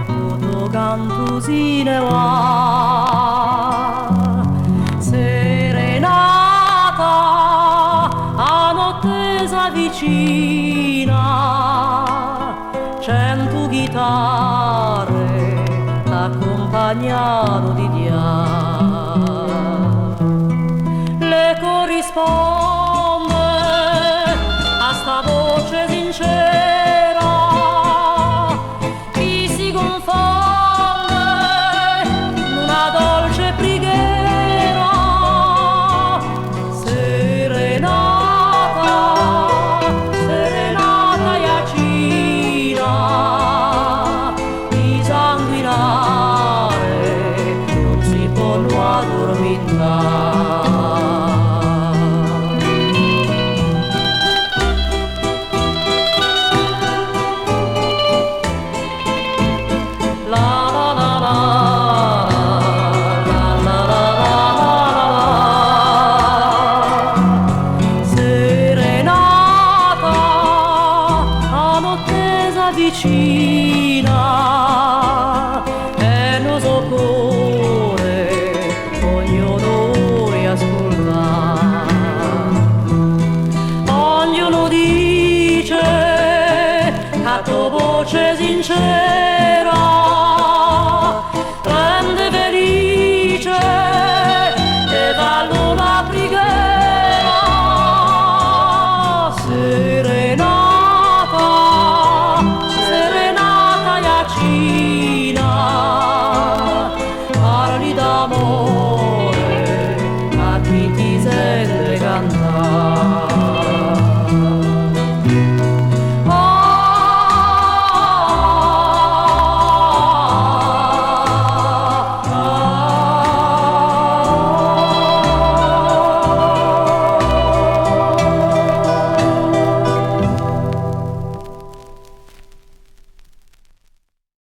tutto canto si ne va. Serenata a notte s'avvicina, 100 chitarre accompagnano di dia. Le corrisponde a sta voce sincera, chi si confonde in una dolce preghiera. Serenata, serenata Iacina, di sanguinare non si può addormentare. Vicina e non so cuore ognuno riascolta, ognuno dice a tua voce sincera